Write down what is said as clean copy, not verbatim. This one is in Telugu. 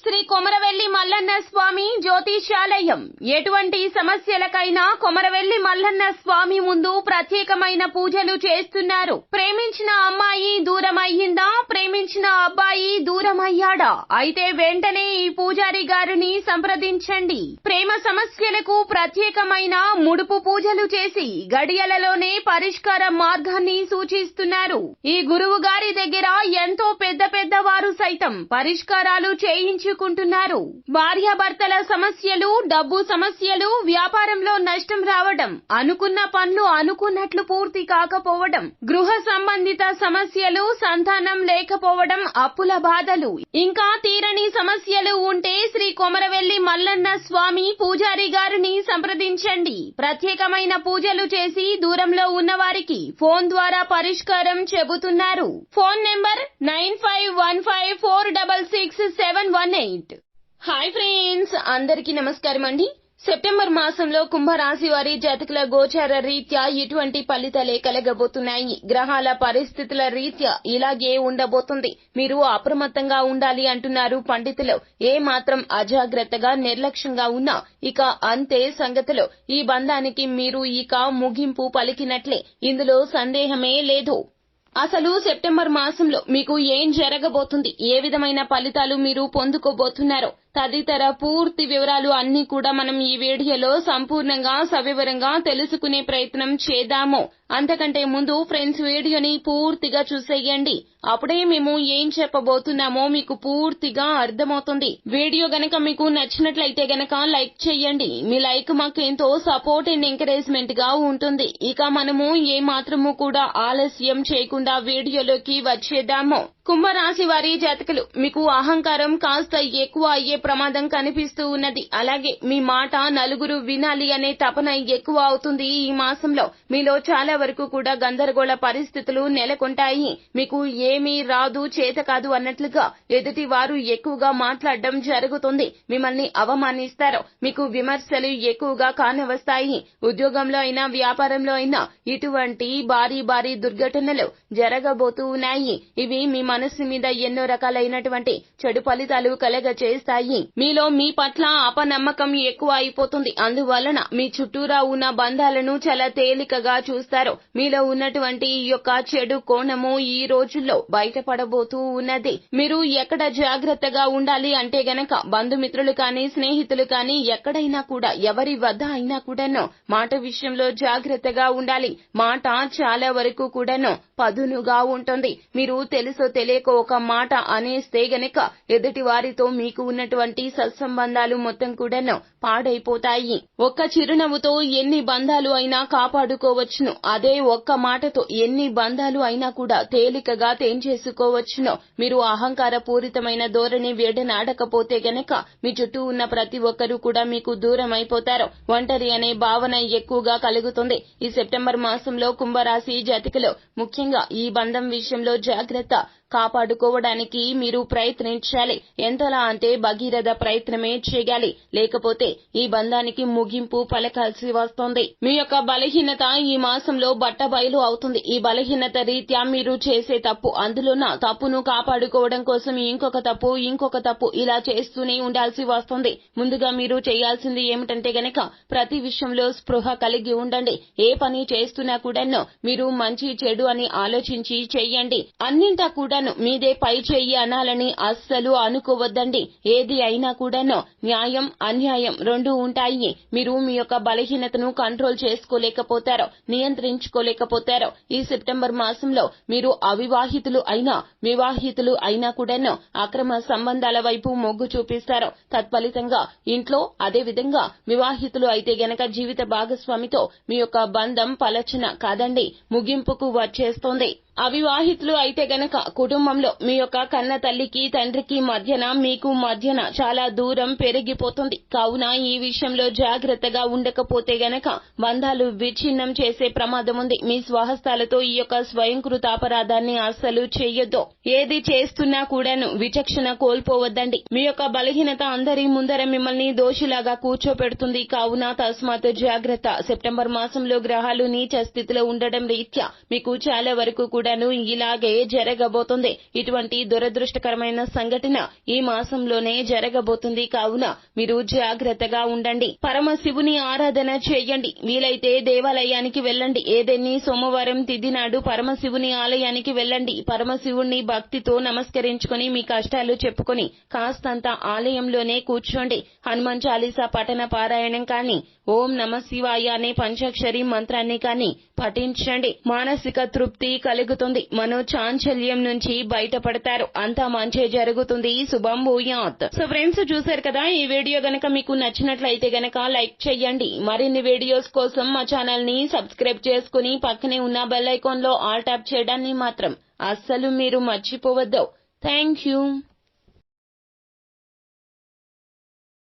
శ్రీ కొమరవెల్లి మల్లన్న స్వామి జ్యోతిష్యాలయం. ఎటువంటి సమస్యలకైనా కొమరవెల్లి మల్లన్న స్వామి ముందు ప్రత్యేకమైన పూజలు చేస్తున్నారు. ప్రేమించిన అమ్మాయి దూరమయ్యిందా, ప్రేమించిన అబ్బాయి దూరమయ్యాడా? అయితే వెంటనే ఈ పూజారి గారిని సంప్రదించండి. ప్రేమ సమస్యలకు ప్రత్యేకమైన ముడుపు పూజలు చేసి గడియలలోనే పరిష్కార మార్గాన్ని సూచిస్తున్నారు. ఈ గురువు గారి దగ్గర ఎంతో పెద్ద వారు సైతం పరిష్కారాలు చేయించుకుంటున్నారు. భార్యాభర్తల సమస్యలు, డబ్బు సమస్యలు, వ్యాపారంలో నష్టం రావడం, అనుకున్న పనులు అనుకున్నట్లు పూర్తి కాకపోవడం, గృహ సంబంధిత సమస్యలు, సంతానం లేకపోవడం, అప్పుల బాధలు, ఇంకా తీరని సమస్యలు ఉంటే శ్రీ కొమరవెల్లి మల్లన్న స్వామి పూజారి గారిని సంప్రదించండి. ప్రత్యేకమైన పూజలు చేసి దూరంలో ఉన్న వారికి ఫోన్ ద్వారా పరిష్కారం చెబుతున్నారు. Phone number 9515466718. హాయ్ ఫ్రెండ్స్, అందరికీ నమస్కారం అండి. సెప్టెంబర్ మాసంలో కుంభరాశి వారి జాతకుల గోచార రీత్యా ఇటువంటి ఫలితాలే కలగబోతున్నాయి. గ్రహాల పరిస్థితుల రీత్యా ఇలాగే ఉండబోతుంది. మీరు అప్రమత్తంగా ఉండాలి అంటున్నారు పండితులు. ఏ మాత్రం అజాగ్రత్తగా నిర్లక్ష్యంగా ఉన్నా ఇక అంతే సంగతులు. ఈ బంధానికి మీరు ఇక ముగింపు పలికినట్లే, ఇందులో సందేహమే లేదు. అసలు సెప్టెంబర్ మాసంలో మీకు ఏం జరగబోతుంది, ఏ విధమైన ఫలితాలు మీరు పొందుకోబోతున్నారో తదితర పూర్తి వివరాలు అన్ని కూడా మనం ఈ వీడియోలో సంపూర్ణంగా సవివరంగా తెలుసుకునే ప్రయత్నం చేద్దాము. అంతకంటే ముందు ఫ్రెండ్స్, వీడియోని పూర్తిగా చూసేయండి. అప్పుడే మేము ఏం చెప్పబోతున్నామో మీకు పూర్తిగా అర్థమవుతుంది. వీడియో గనక మీకు నచ్చినట్లయితే గనక లైక్ చేయండి. మీ లైక్ మాకు ఎంతో సపోర్ట్ అండ్ ఎంకరేజ్మెంట్ గా ఉంటుంది. ఇక మనము ఏ మాత్రము కూడా ఆలస్యం చేయకుండా వీడియోలోకి వచ్చేద్దాము. కుంభరాశి వారి జాతకులు, మీకు అహంకారం కాస్త ఎక్కువ అయ్యే ప్రమాదం కనిపిస్తూ ఉన్నది. అలాగే మీ మాట నలుగురు వినాలి అనే తపన ఎక్కువ అవుతుంది. ఈ మాసంలో మీలో చాలా వరకు కూడా గందరగోళ పరిస్థితులు నెలకొంటాయి. మీకు ఏమీ రాదు, చేత కాదు అన్నట్లుగా ఎదుటి వారు ఎక్కువగా మాట్లాడడం జరుగుతుంది. మిమ్మల్ని అవమానిస్తారు. మీకు విమర్శలు ఎక్కువగా కానవస్తాయి. ఉద్యోగంలో అయినా వ్యాపారంలో అయినా ఇటువంటి భారీ దుర్ఘటనలు జరగబోతూ ఉన్నాయి. ఇవి మీ మనసు మీద ఎన్నో రకాలైనటువంటి చెడు ఫలితాలు కలగ చేస్తాయి. మీలో మీ పట్ల అపనమ్మకం ఎక్కువ అయిపోతుంది. అందువలన మీ చుట్టూరా ఉన్న బంధాలను చాలా తేలికగా చూస్తారు. మీలో ఉన్నటువంటి ఈ యొక్క చెడు కోణము ఈ రోజుల్లో బయటపడబోతూ ఉన్నది. మీరు ఎక్కడ జాగ్రత్తగా ఉండాలి అంటే గనక బంధుమిత్రులు కానీ, స్నేహితులు కానీ, ఎక్కడైనా కూడా ఎవరి వద్ద అయినా కూడాను మాట విషయంలో జాగ్రత్తగా ఉండాలి. మాట చాలా వరకు కూడాను పదునుగా ఉంటుంది. మీరు తెలుసో తెలియక ఒక మాట అనేస్తే గనక ఎదుటి వారితో మీకు ఉన్నటువంటి సత్సంబంధాలు మొత్తం కూడాను పాడైపోతాయి. ఒక్క చిరునవ్వుతో ఎన్ని బంధాలు అయినా కాపాడుకోవచ్చును. అదే ఒక్క మాటతో ఎన్ని బంధాలు అయినా కూడా తేలికగా తెంచేసుకోవచ్చును. మీరు అహంకార పూరితమైన ధోరణి వేడనాడకపోతే గనక మీ చుట్టూ ఉన్న ప్రతి ఒక్కరూ కూడా మీకు దూరం అయిపోతారు. ఒంటరి అనే భావన ఎక్కువగా కలుగుతుంది. ఈ సెప్టెంబర్ మాసంలో కుంభరాశి జాతకులు ముఖ్యంగా ఈ బంధం విషయంలో జాగ్రత్త కాపాడుకోవడానికి మీరు ప్రయత్నించాలి. ఎంతలా అంటే భగీరథ ప్రయత్నమే చేయాలి. లేకపోతే ఈ బంధానికి ముగింపు పలకాల్సి వస్తుంది. మీ యొక్క బలహీనత ఈ మాసంలో బట్టబయలు అవుతుంది. ఈ బలహీనత రీత్యా మీరు చేసే తప్పు, అందులోన తప్పును కాపాడుకోవడం కోసం ఇంకొక తప్పు ఇలా చేస్తూనే ఉండాల్సి వస్తుంది. ముందుగా మీరు చేయాల్సింది ఏమిటంటే గనక ప్రతి విషయంలో స్పృహ కలిగి ఉండండి. ఏ పని చేస్తున్నా కూడాను మీరు మంచి చెడు అని ఆలోచించి చెయ్యండి. అన్నింటా కూడా మీదే పై చెయ్యి అనాలని అస్సలు అనుకోవద్దండి. ఏది అయినా కూడాను న్యాయం అన్యాయం రెండూ ఉంటాయి. మీరు మీ యొక్క బలహీనతను కంట్రోల్ చేసుకోలేకపోతారో, నియంత్రించుకోలేకపోతారో ఈ సెప్టెంబర్ మాసంలో మీరు అవివాహితులు అయినా వివాహితులు అయినా కూడాను అక్రమ సంబంధాల వైపు మొగ్గు చూపిస్తారు. తత్ఫలితంగా ఇంట్లో, అదే విధంగా వివాహితులు అయితే గనక జీవిత భాగస్వామితో మీ యొక్క బంధం పలచన కాదండి ముగింపుకు వచ్చేస్తోంది. అవివాహితులు అయితే గనక కుటుంబంలో మీ యొక్క కన్న తల్లికి తండ్రికి మధ్యన మీకు మధ్యన చాలా దూరం పెరిగిపోతుంది. కావున ఈ విషయంలో జాగ్రత్తగా ఉండకపోతే గనక బంధాలు విచ్ఛిన్నం చేసే ప్రమాదం ఉంది. మీ స్వహస్తాలతో ఈ యొక్క స్వయంకృత అపరాధాన్ని అస్సలు చేయొద్దు. ఏది చేస్తున్నా కూడాను విచక్షణ కోల్పోవద్దండి. మీ యొక్క బలహీనత అందరి ముందర మిమ్మల్ని దోషిలాగా కూర్చోపెడుతుంది. కావున తస్మాత్ జాగ్రత్త. సెప్టెంబర్ మాసంలో గ్రహాలు నీచ స్థితిలో ఉండడం రీత్యా మీకు చాలా వరకు కూడా కూడాను ఇలాగే జరగబోతుంది. ఇటువంటి దురదృష్టకరమైన సంఘటన ఈ మాసంలోనే జరగబోతుంది. కావున మీరు జాగ్రత్తగా ఉండండి. పరమశివుని ఆరాధన చేయండి. వీలైతే దేవాలయానికి వెళ్ళండి. ఏదైనా సోమవారం తిథి నాడు పరమశివుని ఆలయానికి వెళ్ళండి. పరమశివుణ్ణి భక్తితో నమస్కరించుకొని మీ కష్టాలు చెప్పుకొని కాస్తంత ఆలయంలోనే కూర్చోండి. హనుమాన్ చాలీసా పఠన పారాయణం కానీ, ఓం నమ శివాయ అనే పంచాక్షరి మంత్రాన్ని కానీ పఠించండి. మానసిక తృప్తి కలుగుతుంది. మనోచాంచల్యం నుంచి బయటపడతారు. అంతా మంచి జరుగుతుంది. శుభం భూయాత్. సో ఫ్రెండ్స్, చూశారు కదా, ఈ వీడియో గనక మీకు నచ్చినట్లయితే గనక లైక్ చేయండి. మరిన్ని వీడియోస్ కోసం మా ఛానల్ ని సబ్స్క్రైబ్ చేసుకుని పక్కనే ఉన్న బెల్ ఐకాన్ లో ఆల్ ట్యాప్ చేయడాన్ని మాత్రం అస్సలు మీరు మర్చిపోవద్దు. Thank you.